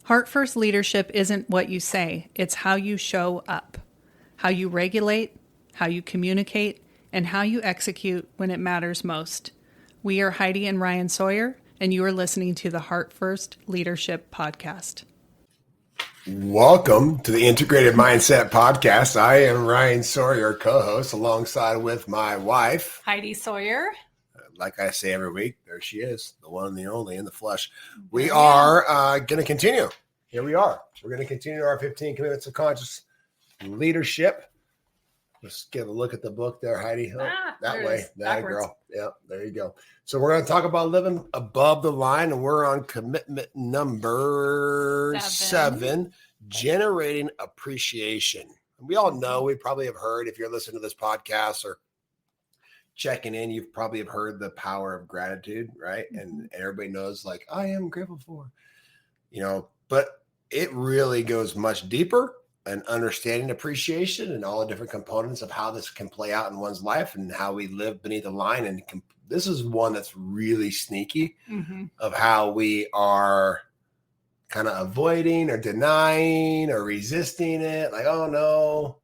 Heart First leadership isn't what you say, it's how you show up, how you regulate, how you communicate, and how you execute when it matters most. We are Heidi and Ryan Sawyer, and you are listening to the Heart First Leadership Podcast. Welcome to the Integrated Mindset Podcast. I am Ryan Sawyer, co-host, alongside with my wife, Heidi Sawyer. Like I say every week, there she is, the one and the only in the flesh. We are going to continue. Here we are. We're going to continue our 15 Commitments of Conscious Leadership. Let's get a look at the book there, Heidi. Oh, that way. That girl. Yep, there you go. So we're going to talk about living above the line, and we're on commitment number 7, generating appreciation. And we all know, we probably have heard, if you're listening to this podcast or checking in, you've probably have heard the power of gratitude, right? And everybody knows, like, I am grateful for, but it really goes much deeper, and understanding appreciation and all the different components of how this can play out in one's life and how we live beneath the line. And this is one that's really sneaky of how we are kind of avoiding or denying or resisting it. Like, oh no,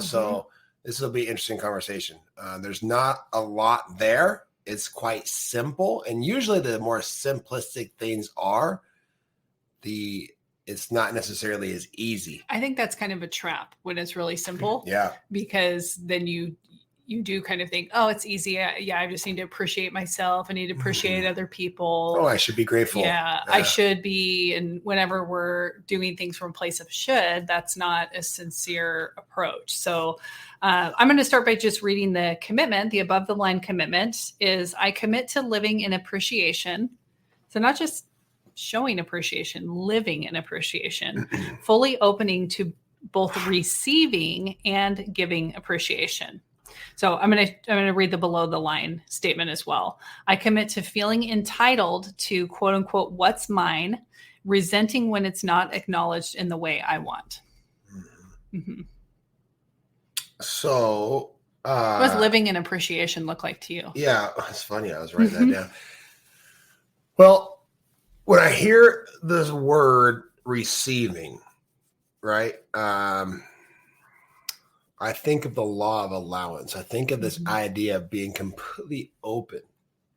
so this will be an interesting conversation. There's not a lot there. It's quite simple. And usually the more simplistic things are, it's not necessarily as easy. I think that's kind of a trap when it's really simple. Yeah. Because then you do kind of think, oh, it's easy. I just need to appreciate myself. I need to appreciate other people. Oh, I should be grateful. Yeah, I should be. And whenever we're doing things from a place of should, that's not a sincere approach. So I'm going to start by just reading the commitment. The above the line commitment is, I commit to living in appreciation. So not just showing appreciation, living in appreciation, fully opening to both receiving and giving appreciation. So I'm going to read the below the line statement as well. I commit to feeling entitled to quote unquote what's mine, resenting when it's not acknowledged in the way I want. So what does living in appreciation look like to you? Yeah, it's funny. I was writing that down. Well, when I hear this word receiving, right? I think of the law of allowance. I think of this idea of being completely open.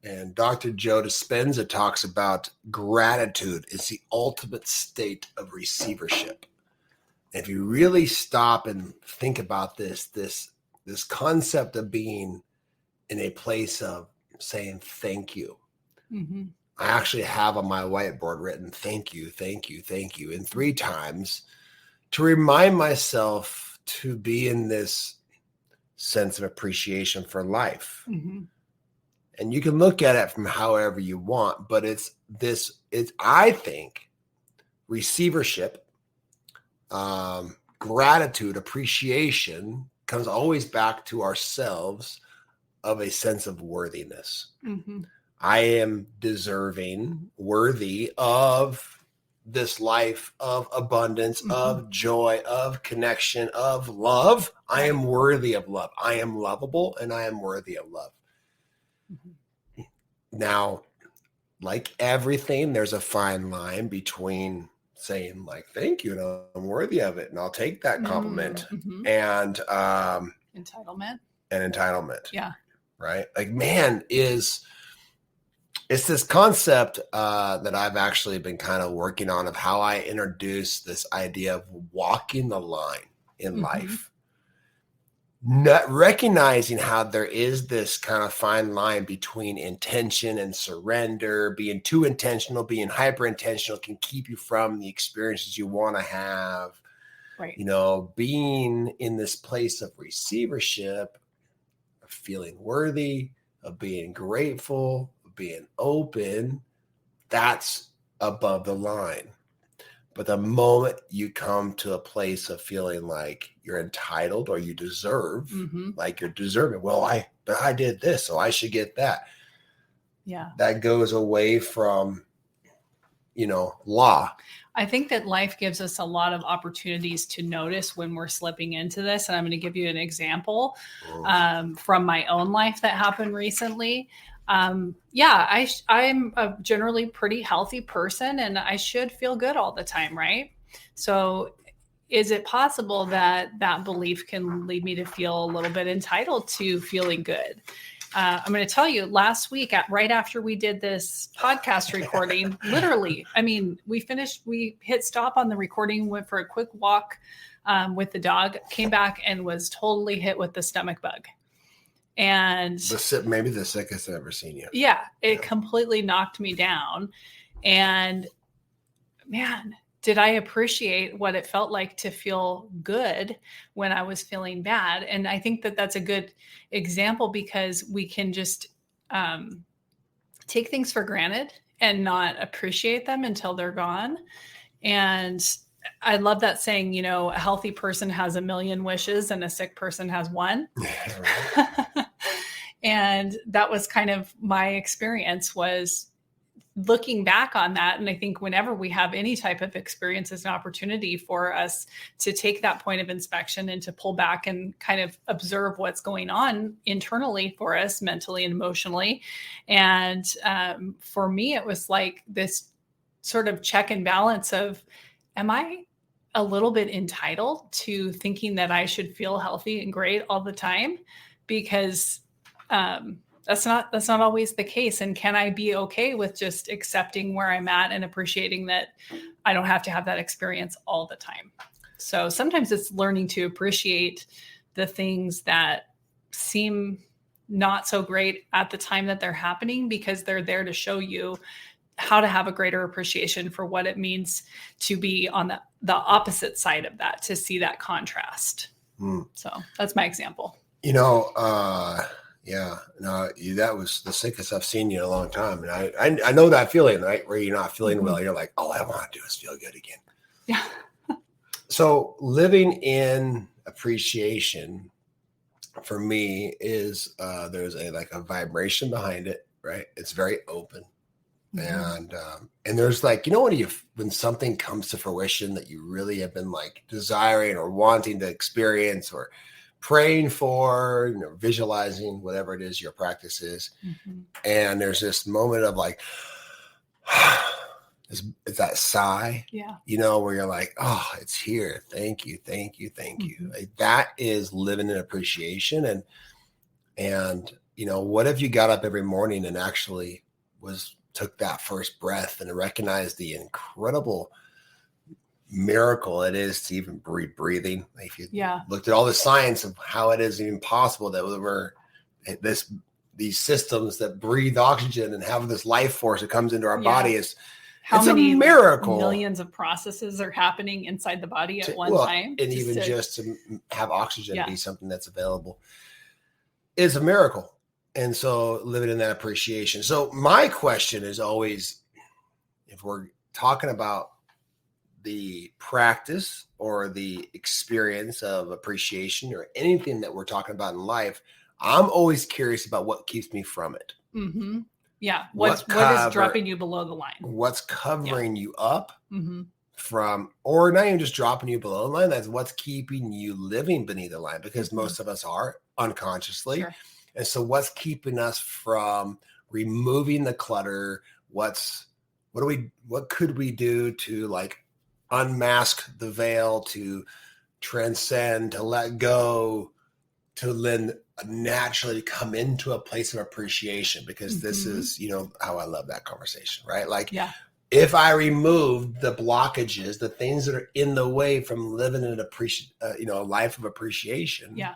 And Dr. Joe Dispenza talks about gratitude is the ultimate state of receivership. If you really stop and think about this concept of being in a place of saying thank you. I actually have on my whiteboard written, thank you, thank you, thank you, and 3 times to remind myself to be in this sense of appreciation for life. And you can look at it from however you want, but I think receivership, gratitude, appreciation comes always back to ourselves of a sense of worthiness. I am deserving, worthy of this life of abundance, of joy, of connection, of love. I am worthy of love. I am lovable, and I am worthy of love. Now, like everything, there's a fine line between saying like, thank you, and I'm worthy of it, and I'll take that compliment, and entitlement. Yeah. Right. Like, man, it's this concept that I've actually been kind of working on of how I introduce this idea of walking the line in life. Not recognizing how there is this kind of fine line between intention and surrender. Being too intentional, being hyper intentional can keep you from the experiences you want to have. Right. Being in this place of receivership, of feeling worthy, of being grateful, being open, that's above the line. But the moment you come to a place of feeling like you're entitled or you deserve, like you're deserving, but I did this, so I should get that. Yeah. That goes away from, law. I think that life gives us a lot of opportunities to notice when we're slipping into this. And I'm going to give you an example from my own life that happened recently. I'm a generally pretty healthy person and I should feel good all the time, right? So is it possible that that belief can lead me to feel a little bit entitled to feeling good? I'm going to tell you, last week, right after we did this podcast recording, literally, I mean, we hit stop on the recording, went for a quick walk with the dog, came back and was totally hit with the stomach bug. And maybe the sickest I've ever seen you. Yeah, it completely knocked me down. And man, did I appreciate what it felt like to feel good when I was feeling bad. And I think that that's a good example because we can just take things for granted and not appreciate them until they're gone. And I love that saying, you know, a healthy person has a million wishes and a sick person has one. And that was kind of my experience, was looking back on that. And I think whenever we have any type of experience, is an opportunity for us to take that point of inspection and to pull back and kind of observe what's going on internally for us, mentally and emotionally. And for me, it was like this sort of check and balance of, am I a little bit entitled to thinking that I should feel healthy and great all the time? Because that's not always the case. And can I be okay with just accepting where I'm at and appreciating that I don't have to have that experience all the time? So sometimes it's learning to appreciate the things that seem not so great at the time that they're happening, because they're there to show you how to have a greater appreciation for what it means to be on the opposite side of that, to see that contrast. So that's my example. You know, that was the sickest I've seen you in a long time. And I know that feeling, right? Where you're not feeling well. You're like, all I want to do is feel good again. Yeah. So living in appreciation for me is there's a vibration behind it, right? It's very open. Mm-hmm. And there's like, you know, when something comes to fruition that you really have been like desiring or wanting to experience or praying for, you know, visualizing, whatever it is your practice is. Mm-hmm. And there's this moment of like, it's that sigh, you know, where you're like, oh, it's here. Thank you. Thank you. Thank mm-hmm. you. Like, that is living in appreciation. And, you know, what if you got up every morning and actually took that first breath and recognized the incredible miracle it is to even breathing. If you looked at all the science of how it is even possible that these systems that breathe oxygen and have this life force that comes into our body, it's a miracle. Millions of processes are happening inside the body at one time. And just to have oxygen be something that's available is a miracle. And so living in that appreciation. So my question is always, if we're talking about the practice or the experience of appreciation or anything that we're talking about in life, I'm always curious about what keeps me from it. Mm-hmm. Yeah. What is dropping you below the line? What's covering you up from, or not even just dropping you below the line, that's what's keeping you living beneath the line, because most of us are unconsciously. Sure. And so what's keeping us from removing the clutter? What could we do to like unmask the veil, to transcend, to let go, to then naturally come into a place of appreciation? Because this is, you know, how I love that conversation, right? Like, if I remove the blockages, the things that are in the way from living an a life of appreciation. Yeah.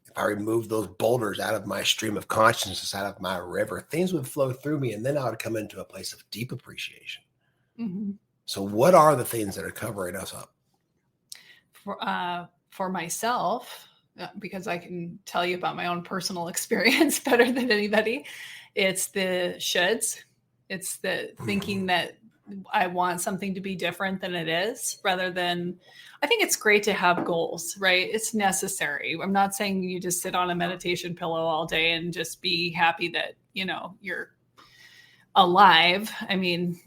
If I remove those boulders out of my stream of consciousness, out of my river, things would flow through me, and then I would come into a place of deep appreciation. Mm-hmm. So what are the things that are covering us up? For myself, because I can tell you about my own personal experience better than anybody, it's the shoulds. It's the thinking that I want something to be different than it is, rather than, I think it's great to have goals, right? It's necessary. I'm not saying you just sit on a meditation pillow all day and just be happy that, you know, you're alive. I mean,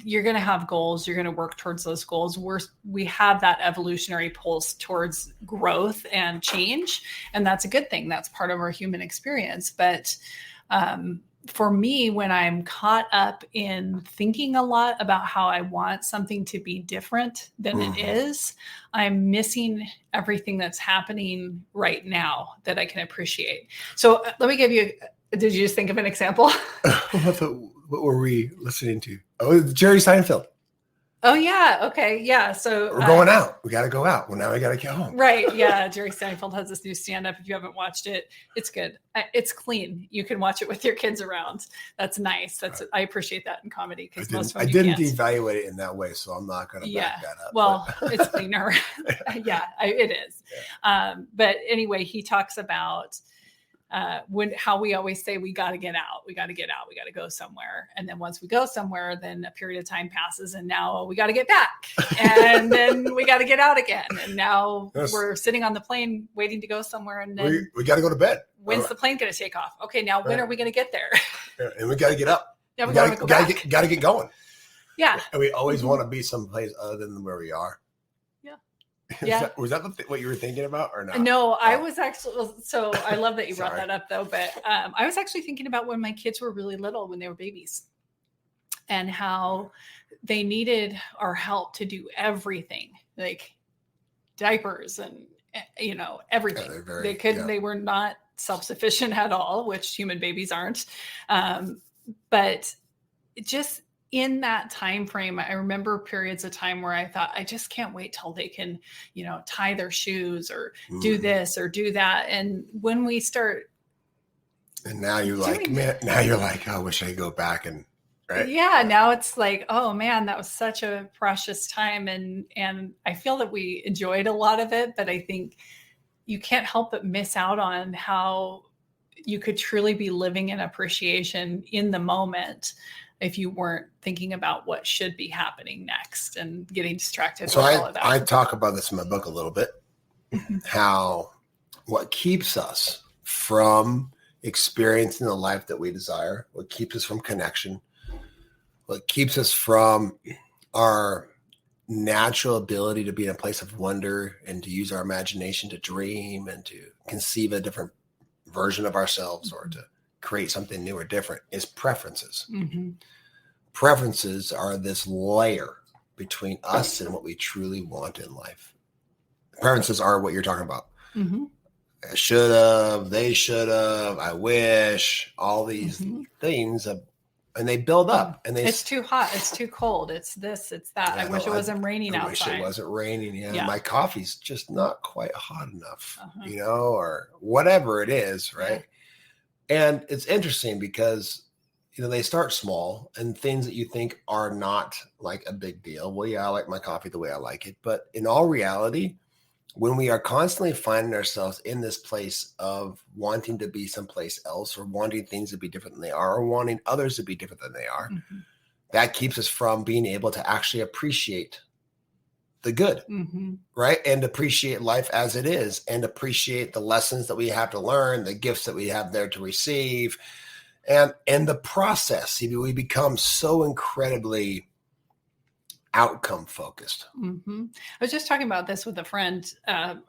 you're going to have goals. You're going to work towards those goals. We have that evolutionary pulse towards growth and change, and that's a good thing. That's part of our human experience. But For me, when I'm caught up in thinking a lot about how I want something to be different than it is, I'm missing everything that's happening right now that I can appreciate. So let me give you, did you just think of an example? What were we listening to? Oh, Jerry Seinfeld. Oh, yeah. Okay. Yeah. So We're going out. We got to go out. Well, now we got to get home. Right. Yeah. Jerry Seinfeld has this new stand up. If you haven't watched it, it's good. It's clean. You can watch it with your kids around. That's nice. I appreciate that in comedy because most of them I didn't evaluate it in that way. So I'm not going to back that up. Well, it's cleaner. It is. Yeah. But anyway, he talks about how we always say we got to get out, we got to go somewhere, and then once we go somewhere, then a period of time passes, and now we got to get back, and then we got to get out again, and now we're sitting on the plane waiting to go somewhere, and then we got to go to bed. When's the plane going to take off? Okay, now when are we going to get there? And we got to get up. Yeah, we got to get going. Yeah, and we always want to be someplace other than where we are. Yeah. Was that what you were thinking about or not? No, I was actually, so I love that you brought that up though, but I was actually thinking about when my kids were really little, when they were babies, and how they needed our help to do everything, like diapers and, everything. Yeah, they were not self-sufficient at all, which human babies aren't. But just in that time frame, I remember periods of time where I thought, I just can't wait till they can, tie their shoes or do this or do that. And when we start, and now you're like, man, I wish I could go back and right. Yeah, now it's like, oh man, that was such a precious time, and I feel that we enjoyed a lot of it, but I think you can't help but miss out on how you could truly be living in appreciation in the moment if you weren't thinking about what should be happening next and getting distracted. So I talk about this in my book a little bit, how what keeps us from experiencing the life that we desire, what keeps us from connection, what keeps us from our natural ability to be in a place of wonder and to use our imagination to dream and to conceive a different version of ourselves or to create something new or different is preferences. Mm-hmm. Preferences are this layer between us and what we truly want in life. Preferences are what you're talking about. Mm-hmm. I should have, they should have, I wish, all these things, and they build up. And it's too hot, it's too cold, it's this, it's that. I wish it wasn't raining outside. I wish it wasn't raining. Yeah. My coffee's just not quite hot enough, or whatever it is, right? Yeah. And it's interesting because they start small and things that you think are not like a big deal. Well, yeah, I like my coffee the way I like it. But in all reality, when we are constantly finding ourselves in this place of wanting to be someplace else or wanting things to be different than they are or wanting others to be different than they are, that keeps us from being able to actually appreciate the good, right? And appreciate life as it is and appreciate the lessons that we have to learn, the gifts that we have there to receive. And the process, we become so incredibly outcome focused. I was just talking about this with a friend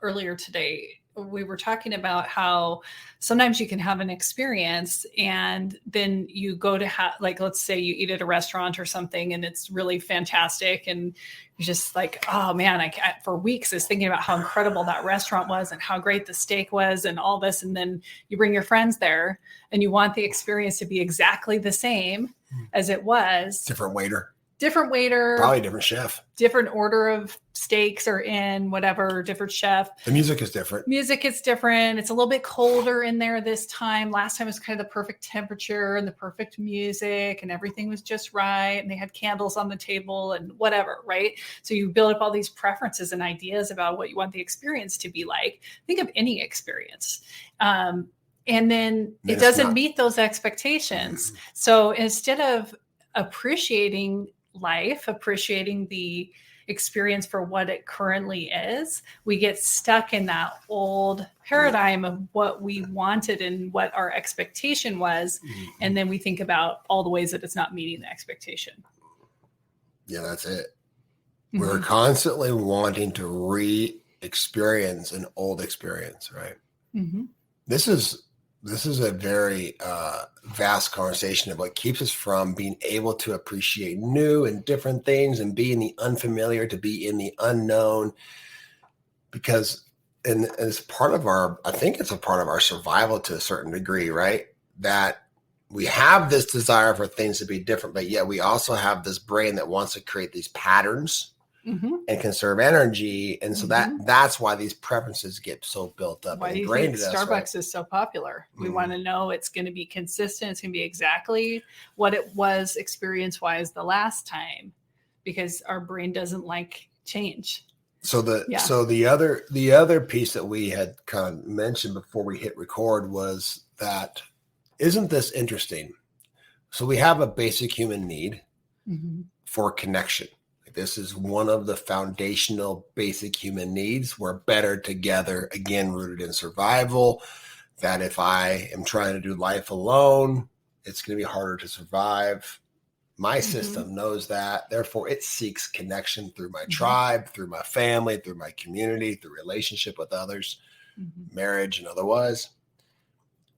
earlier today. We were talking about how sometimes you can have an experience and then you go to let's say you eat at a restaurant or something and it's really fantastic. And you're just like, oh man, for weeks I was thinking about how incredible that restaurant was and how great the steak was and all this. And then you bring your friends there and you want the experience to be exactly the same as it was. Different waiter, probably different chef, different order of steaks are in, whatever, different chef. The music is different. It's a little bit colder in there this time. Last time it was kind of the perfect temperature and the perfect music and everything was just right. And they had candles on the table and whatever, right? So you build up all these preferences and ideas about what you want the experience to be like. Think of any experience. And then it doesn't meet those expectations. So instead of appreciating life, appreciating the experience for what it currently is, we get stuck in that old paradigm of what we wanted and what our expectation was. And then we think about all the ways that it's not meeting the expectation. Yeah, that's it. We're constantly wanting to re-experience an old experience, right? This is this is a very vast conversation of what keeps us from being able to appreciate new and different things and be in the unfamiliar, to be in the unknown. Because, and it's part of our, I think it's a part of our survival to a certain degree, right? That we have this desire for things to be different, but yet we also have this brain that wants to create these patterns and conserve energy. And so that's why these preferences get so built up. Why and do you think ingrained in us, Starbucks right? is so popular? We want to know it's going to be consistent. It's going to be exactly what it was experience-wise the last time, because our brain doesn't like change. So the other piece that we had kind of mentioned before we hit record was that, isn't this interesting? So we have a basic human need for connection. This is one of the foundational basic human needs. We're better together, again, rooted in survival. That if I am trying to do life alone, it's going to be harder to survive. My system knows that. Therefore, it seeks connection through my tribe, through my family, through my community, through relationship with others, marriage and otherwise.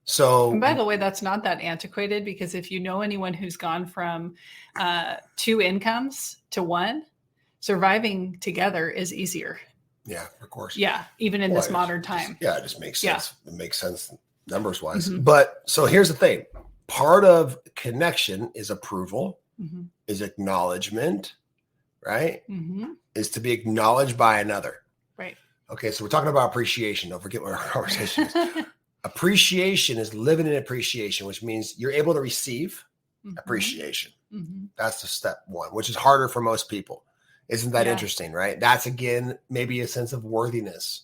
So, and by the way, that's not that antiquated, because if you know anyone who's gone from 2 incomes to 1, surviving together is easier. Yeah, of course. Yeah, even in this modern time. It just makes sense. It makes sense numbers wise. But so here's the thing. Part of connection is approval, is acknowledgement, right? Is to be acknowledged by another. Right. Okay, so we're talking about appreciation. Don't forget what our conversation is. Appreciation is living in appreciation, which means you're able to receive appreciation. That's the step 1, which is harder for most people. Isn't that interesting, right? That's, again, maybe a sense of worthiness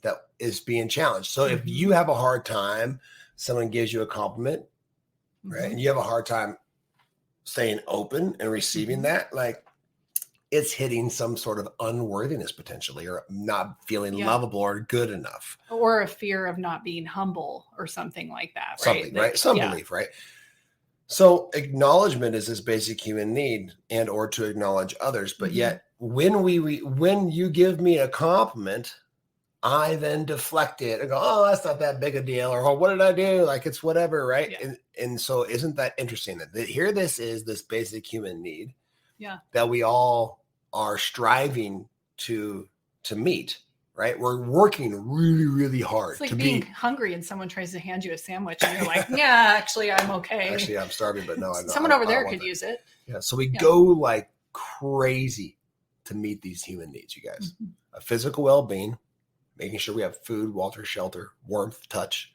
that is being challenged. So if you have a hard time, someone gives you a compliment, right? And you have a hard time staying open and receiving that, like, it's hitting some sort of unworthiness potentially, or not feeling lovable or good enough. Or a fear of not being humble or something like that, right? Something, right? Some belief, right? So acknowledgement is this basic human need, and or to acknowledge others. But yet when when you give me a compliment, I then deflect it and go, oh, that's not that big a deal. Or, oh, what did I do? Like, it's whatever, right? Yeah. And so isn't that interesting that here this is this basic human need that we all are striving to meet, right? We're working really, really hard. It's like being hungry and someone tries to hand you a sandwich and you're like, yeah, actually, I'm okay. Actually, I'm starving, but no, I'm not. Someone over there could use it. Yeah. So we go like crazy to meet these human needs, you guys. A physical well-being, making sure we have food, water, shelter, warmth, touch,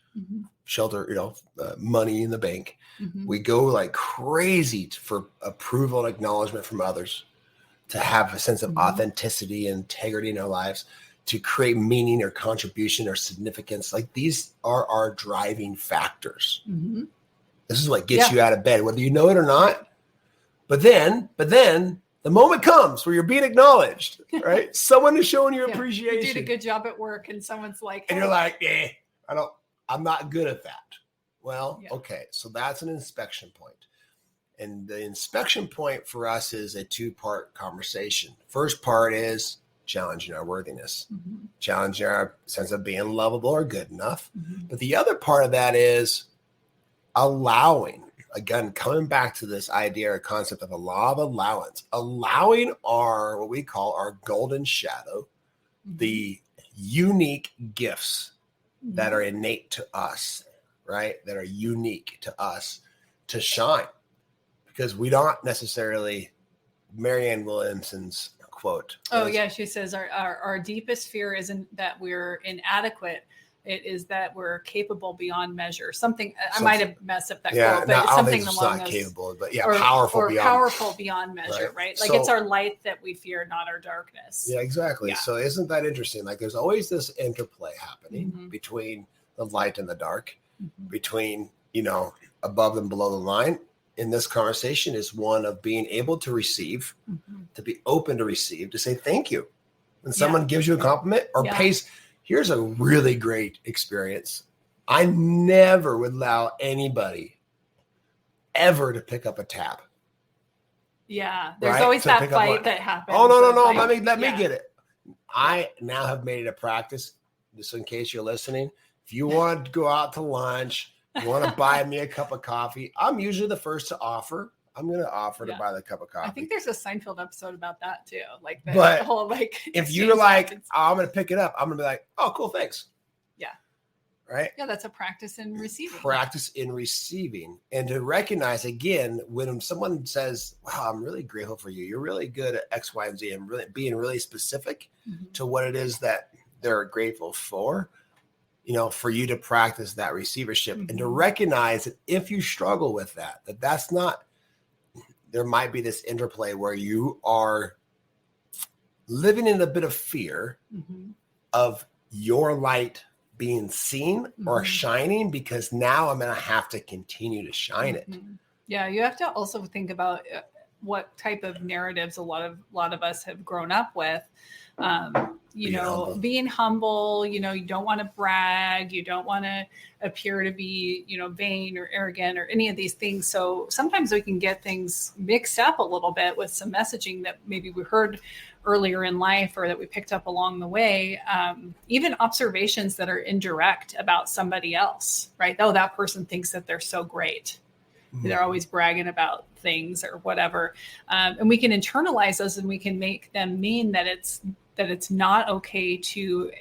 shelter, money in the bank. We go like crazy for approval and acknowledgement from others, to have a sense of authenticity and integrity in our lives, to create meaning or contribution or significance. Like, these are our driving factors. This is what gets you out of bed, whether you know it or not. But then the moment comes where you're being acknowledged, right? Someone is showing you appreciation. You did a good job at work, and someone's like, and you're like, I'm not good at that. Well, okay. So that's an inspection point. And the inspection point for us is a 2-part conversation. First part is challenging our worthiness, challenging our sense of being lovable or good enough. But the other part of that is allowing, again, coming back to this idea or concept of a law of allowance, allowing what we call our golden shadow, the unique gifts that are innate to us, right? That are unique to us to shine. Because we don't necessarily, Marianne Williamson's quote. She says our deepest fear isn't that we're inadequate. It is that we're capable beyond measure. I might have messed up that quote, but it's something along those. Capable, but powerful beyond measure, right? Like, it's our light that we fear, not our darkness. Yeah, exactly. Yeah. So isn't that interesting? Like, there's always this interplay happening between the light and the dark, between, above and below the line. In this conversation is one of being able to receive, to be open to receive, to say thank you. When someone gives you a compliment or pays, here's a really great experience. I never would allow anybody ever to pick up a tab. Yeah. There's always that fight that happens. Oh, no. Let me get it. I now have made it a practice, just in case you're listening. If you want to go out to lunch, You want to buy me a cup of coffee? I'm usually the first to offer. I'm going to offer to Yeah. buy the cup of coffee. I think there's a Seinfeld episode about that too. Like the But whole like if you're like, I'm going to pick it up, I'm going to be like, oh, cool, thanks. Yeah. Right? Yeah, that's a practice in receiving. Practice in receiving. And to recognize, again, when someone says, wow, I'm really grateful for you. You're really good at X, Y, and Z, and really being really specific to what it is that they're grateful for, for you to practice that receivership and to recognize that if you struggle with that, that's not, there might be this interplay where you are living in a bit of fear of your light being seen or shining, because now I'm going to have to continue to shine it. Yeah. You have to also think about what type of narratives a lot of us have grown up with. Being humble, you don't want to brag, you don't want to appear to be, vain or arrogant or any of these things. So sometimes we can get things mixed up a little bit with some messaging that maybe we heard earlier in life or that we picked up along the way. Even observations that are indirect about somebody else, right? Oh, that person thinks that they're so great. They're always bragging about things or whatever. And we can internalize those and we can make them mean that it's not okay to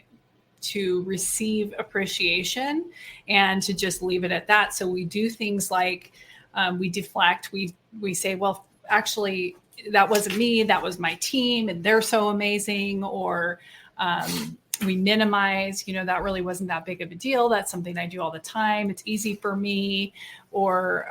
receive appreciation and to just leave it at that. So we do things like we deflect, we say, well, actually, that wasn't me, that was my team, and they're so amazing. Or we minimize, that really wasn't that big of a deal. That's something I do all the time. It's easy for me. Or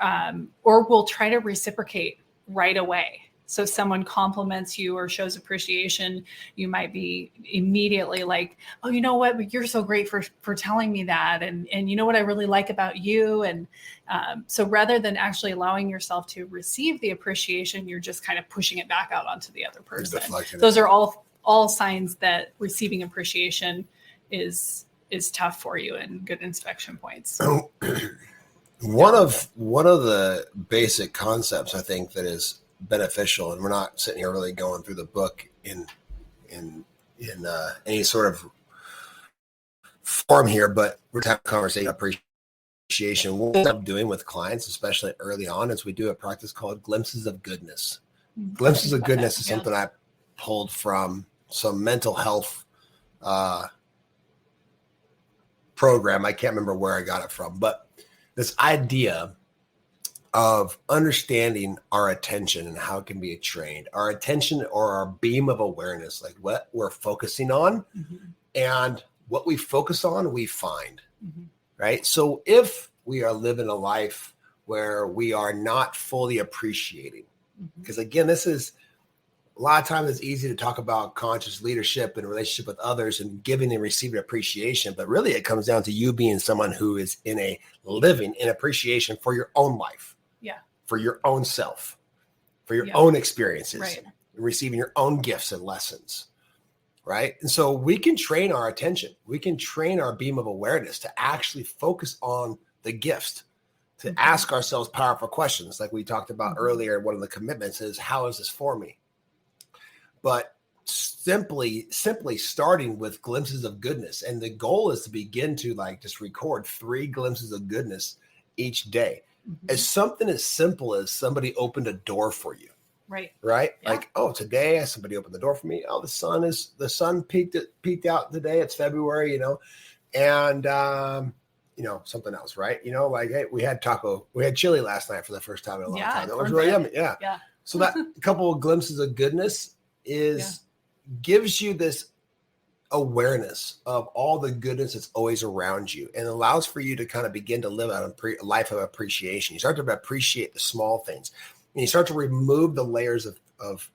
we'll try to reciprocate right away. So someone compliments you or shows appreciation, you might be immediately like, oh, you know what? You're so great for telling me that. And you know what I really like about you. And so rather than actually allowing yourself to receive the appreciation, you're just kind of pushing it back out onto the other person. Those are all signs that receiving appreciation is tough for you and good inspection points. One of the basic concepts I think that is beneficial, and we're not sitting here really going through the book in any sort of form here, but we're having a conversation appreciation. What I'm doing with clients, especially early on, is we do a practice called glimpses of goodness. Glimpses of goodness is something I pulled from some mental health program. I can't remember where I got it from, but this idea of understanding our attention and how it can be trained, our attention or our beam of awareness, like what we're focusing on and what we focus on, we find, right? So if we are living a life where we are not fully appreciating, because again, this is a lot of times it's easy to talk about conscious leadership and relationship with others and giving and receiving appreciation, but really it comes down to you being someone who is living in appreciation for your own life. For your own self, for your own experiences, receiving your own gifts and lessons, right? And so we can train our attention. We can train our beam of awareness to actually focus on the gifts, to ask ourselves powerful questions. Like we talked about earlier, one of the commitments is, how is this for me? But simply starting with glimpses of goodness. And the goal is to begin to just record 3 glimpses of goodness each day. As something as simple as somebody opened a door for you, right? Yeah. Like, oh, today somebody opened the door for me. Oh, the sun peaked out today. It's February, and something else, right? Like, hey, we had chili last night for the first time in a long time. That was really yummy. Yeah. So that couple of glimpses of goodness gives you this awareness of all the goodness that's always around you, and allows for you to kind of begin to live out a life of appreciation. You start to appreciate the small things, and you start to remove the layers of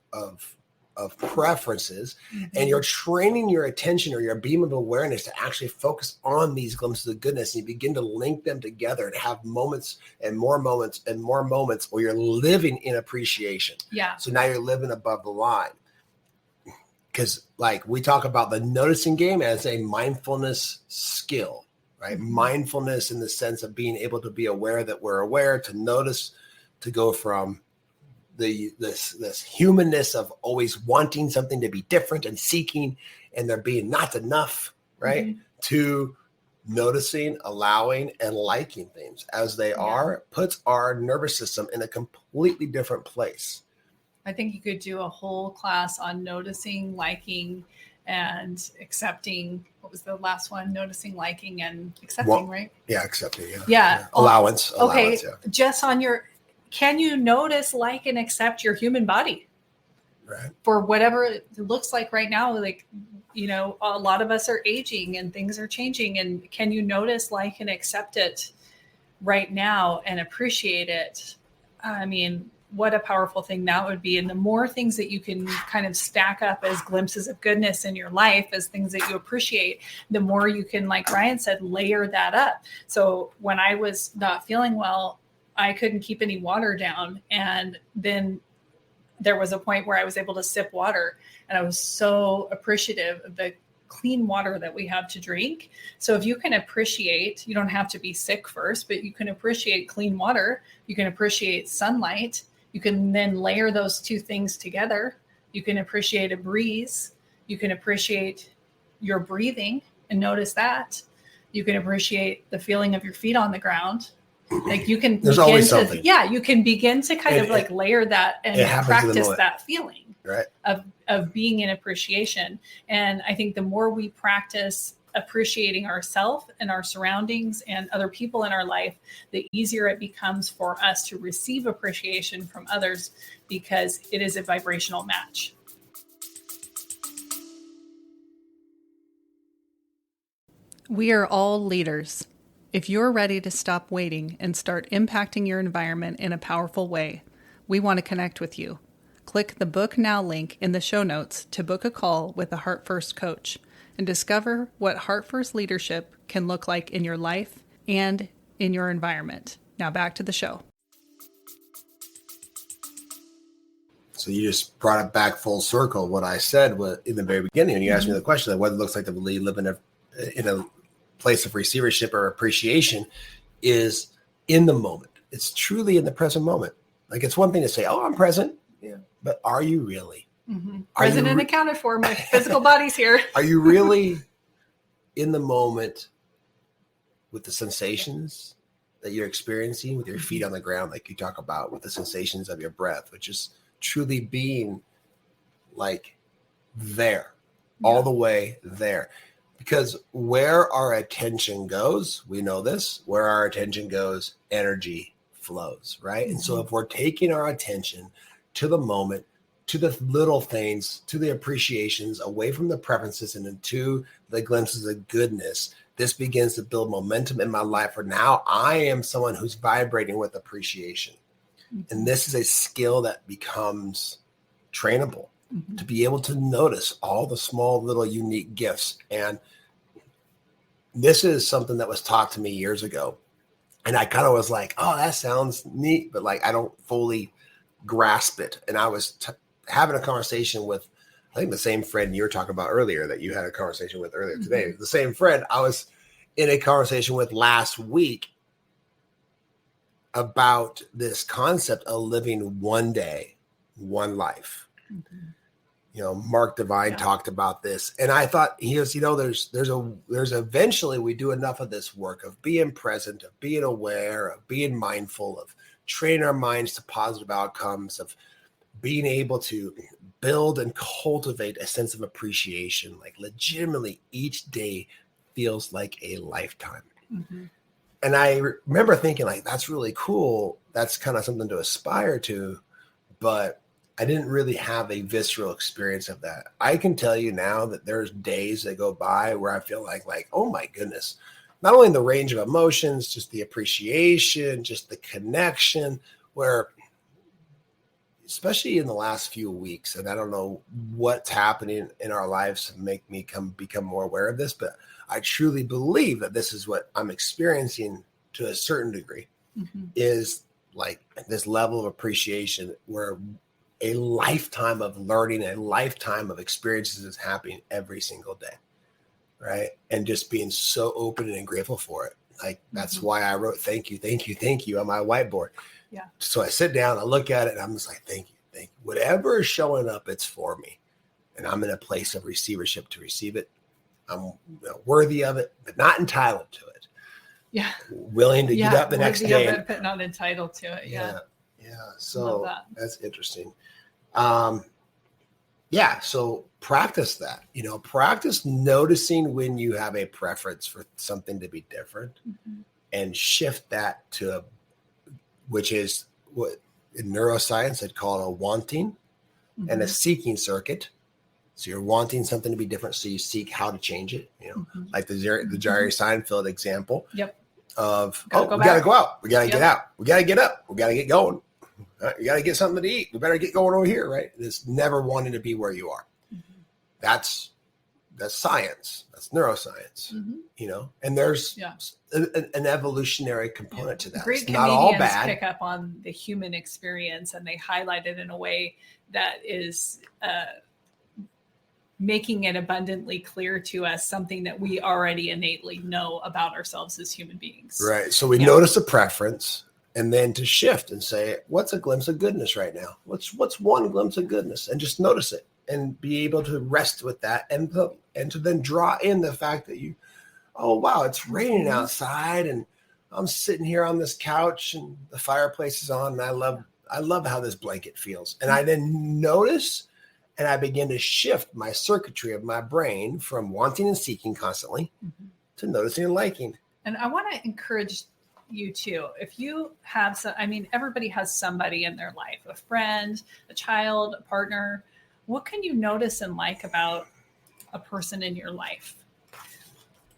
preferences, and you're training your attention or your beam of awareness to actually focus on these glimpses of goodness. And you begin to link them together and have moments and more moments and more moments where you're living in appreciation. Yeah. So now you're living above the line. Because we talk about the noticing game as a mindfulness skill, right? Mindfulness in the sense of being able to be aware that we're aware, to notice, to go from this humanness of always wanting something to be different and seeking, and there being not enough, right? To noticing, allowing, and liking things as they are puts our nervous system in a completely different place. I think you could do a whole class on noticing, liking, and accepting. What was the last one? Noticing, liking, and accepting, right? Yeah, accepting. Yeah. Allowance. Okay. Yeah. Just on can you notice, like, and accept your human body? Right. For whatever it looks like right now, like, a lot of us are aging and things are changing. And can you notice, like, and accept it right now and appreciate it? I mean, what a powerful thing that would be. And the more things that you can kind of stack up as glimpses of goodness in your life, as things that you appreciate, the more you can, like Ryan said, layer that up. So when I was not feeling well, I couldn't keep any water down. And then there was a point where I was able to sip water, and I was so appreciative of the clean water that we have to drink. So if you can appreciate, you don't have to be sick first, but you can appreciate clean water, you can appreciate sunlight, you can then layer those two things together. You can appreciate a breeze, you can appreciate your breathing and notice that. You can appreciate the feeling of your feet on the ground. Like you can There's always something. You can begin to kind of like layer that and practice that feeling of being in appreciation. And I think the more we practice appreciating ourselves and our surroundings and other people in our life, the easier it becomes for us to receive appreciation from others, because it is a vibrational match. We are all leaders. If you're ready to stop waiting and start impacting your environment in a powerful way, we want to connect with you. Click the Book Now link in the show notes to book a call with a Heart First coach and discover what Heart First leadership can look like in your life and in your environment. Now back to the show. So you just brought it back full circle. What I said was in the very beginning, when you asked me the question of what it looks like to live in a place of receivership or appreciation, is in the moment. It's truly in the present moment. Like, it's one thing to say, "Oh, I'm present," but are you really? Mm-hmm. Present and accounted for. My physical body's here. Are you really in the moment with the sensations that you're experiencing, with your feet on the ground, like you talk about, with the sensations of your breath, which is truly being like there, all the way there? Because where our attention goes, we know this, where our attention goes, energy flows, right? And so if we're taking our attention to the moment, to the little things, to the appreciations, away from the preferences and into the glimpses of goodness, this begins to build momentum in my life, where now I am someone who's vibrating with appreciation. And this is a skill that becomes trainable, to be able to notice all the small little unique gifts. And this is something that was taught to me years ago. And I kind of was like, "Oh, that sounds neat," but like, I don't fully grasp it. And I was having a conversation with, I think, the same friend you were talking about earlier, that you had a conversation with earlier today. The same friend I was in a conversation with last week about this concept of living one day, one life. Mark Divine talked about this, and I thought, he goes, there's eventually we do enough of this work of being present, of being aware, of being mindful, of training our minds to positive outcomes, of being able to build and cultivate a sense of appreciation. Like, legitimately, each day feels like a lifetime. And I remember thinking, like, that's really cool. That's kind of something to aspire to, but I didn't really have a visceral experience of that. I can tell you now that there's days that go by where I feel like, oh my goodness, not only in the range of emotions, just the appreciation, just the connection, where, especially in the last few weeks, and I don't know what's happening in our lives to make me become more aware of this, but I truly believe that this is what I'm experiencing to a certain degree, is like this level of appreciation where a lifetime of learning, a lifetime of experiences is happening every single day, right? And just being so open and grateful for it. Like, that's why I wrote thank you on my whiteboard. Yeah. So I sit down, I look at it, and I'm just like, thank you. Whatever is showing up, it's for me. And I'm in a place of receivership to receive it. I'm worthy of it, but not entitled to it. Yeah. Willing to get up the next worthy of day. it, but not entitled to it. Yeah. So that's interesting. So practice that, practice noticing when you have a preference for something to be different and shift that to, which is what in neuroscience they'd call it a wanting and a seeking circuit. So you're wanting something to be different. So you seek how to change it, like the Jerry Seinfeld example of, we got to go out. We got to get out. We got to get up. We got to get going. You got to get something to eat. We better get going over here, right? This never wanting to be where you are. That's science. That's neuroscience, and there's an evolutionary component to that. Great it's not all comedians bad. pick up on the human experience and they highlight it in a way that is making it abundantly clear to us something that we already innately know about ourselves as human beings. Right. So we notice a preference. And then to shift and say, what's a glimpse of goodness right now? What's one glimpse of goodness? And just notice it and be able to rest with that and to then draw in the fact that oh, wow, it's raining outside and I'm sitting here on this couch and the fireplace is on and I love how this blanket feels. And I then notice and I begin to shift my circuitry of my brain from wanting and seeking constantly to noticing and liking. And I want to encourage you too. If you have everybody has somebody in their life, a friend, a child, a partner. What can you notice and like about a person in your life?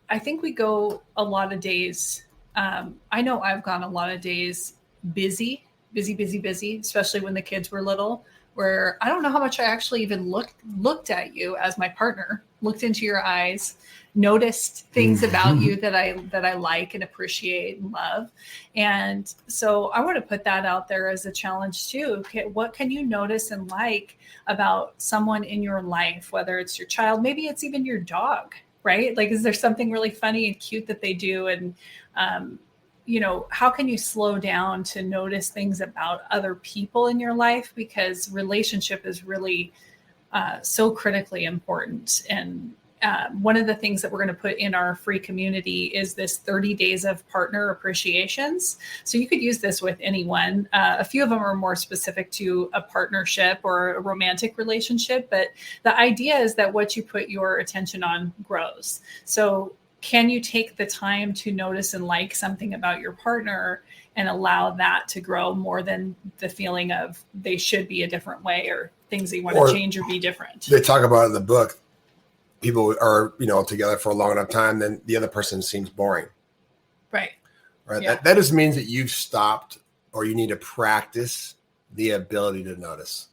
I think we go a lot of days. I know I've gone a lot of days busy, especially when the kids were little, where I don't know how much I actually even looked at you as my partner, looked into your eyes, noticed things about you that I like and appreciate and love. And so I want to put that out there as a challenge too. Okay, what can you notice and like about someone in your life, whether it's your child, maybe it's even your dog, right? Like, is there something really funny and cute that they do? And, how can you slow down to notice things about other people in your life? Because relationship is really so critically important. And one of the things that we're going to put in our free community is this 30 days of partner appreciations. So you could use this with anyone. A few of them are more specific to a partnership or a romantic relationship, but the idea is that what you put your attention on grows. So can you take the time to notice and like something about your partner and allow that to grow more than the feeling of they should be a different way or things that you want to change or be different? They talk about in the book, people are, together for a long enough time, then the other person seems boring. Right. Yeah. That just means that you've stopped or you need to practice the ability to notice.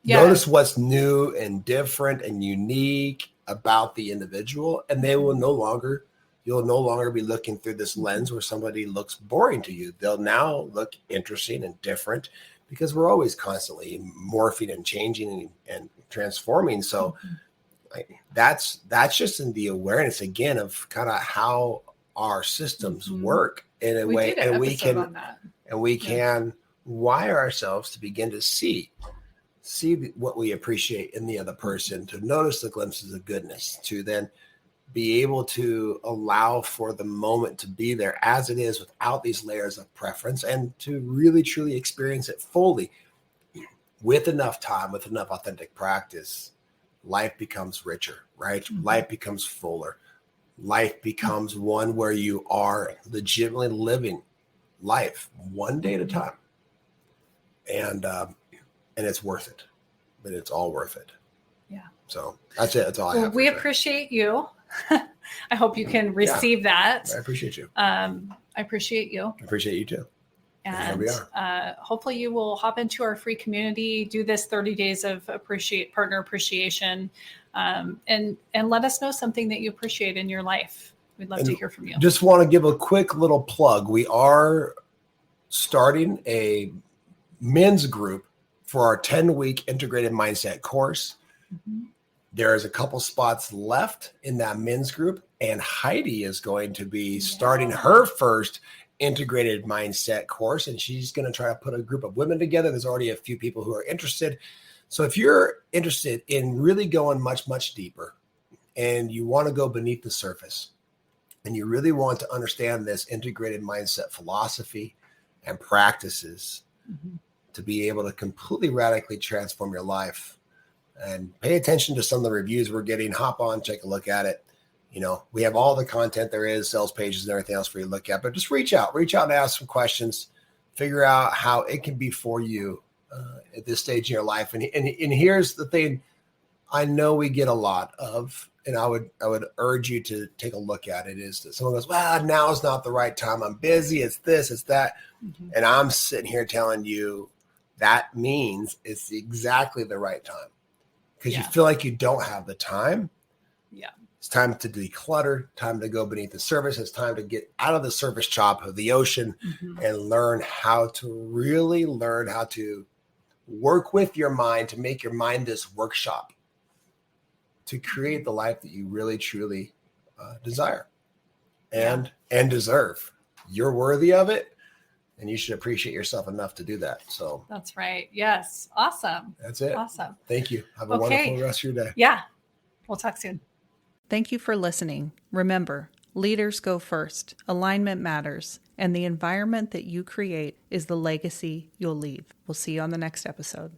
Notice what's new and different and unique about the individual, and you'll no longer be looking through this lens where somebody looks boring to you. They'll now look interesting and different because we're always constantly morphing and changing and transforming. So that's just in the awareness again of kind of how our systems work in a way, and we can wire ourselves to begin to see what we appreciate in the other person, to notice the glimpses of goodness, to then be able to allow for the moment to be there as it is without these layers of preference, and to really truly experience it fully with enough time, with enough authentic practice. Life becomes richer, right? Life becomes fuller. Life becomes one where you are legitimately living life one day at a time. And it's worth it, but it's all worth it. Yeah. So that's it. That's all I have. We appreciate you. I hope you can receive that. I appreciate you. I appreciate you. I appreciate you too. And hopefully you will hop into our free community, do this 30 days of partner appreciation, and let us know something that you appreciate in your life. We'd love to hear from you. Just want to give a quick little plug. We are starting a men's group for our 10-week integrated mindset course. There's a couple spots left in that men's group, and Heidi is going to be starting her first integrated mindset course, and she's going to try to put a group of women together. There's already a few people who are interested. So if you're interested in really going much, much deeper and you want to go beneath the surface, and you really want to understand this integrated mindset philosophy and practices to be able to completely radically transform your life, and pay attention to some of the reviews we're getting, hop on, take a look at it. We have all the content there is, sales pages and everything else for you to look at, but just reach out and ask some questions, figure out how it can be for you at this stage in your life. And here's the thing I know we get a lot of, and I would urge you to take a look at it, is that someone goes, well, now is not the right time. I'm busy. It's this, it's that. And I'm sitting here telling you that means it's exactly the right time, because you feel like you don't have the time. Yeah. It's time to declutter, time to go beneath the surface. It's time to get out of the surface chop of the ocean and learn how to work with your mind, to make your mind this workshop, to create the life that you really, truly desire and deserve. You're worthy of it, and you should appreciate yourself enough to do that. So that's right. Yes. Awesome. That's it. Awesome. Thank you. Have a wonderful rest of your day. Yeah. We'll talk soon. Thank you for listening. Remember, leaders go first, alignment matters, and the environment that you create is the legacy you'll leave. We'll see you on the next episode.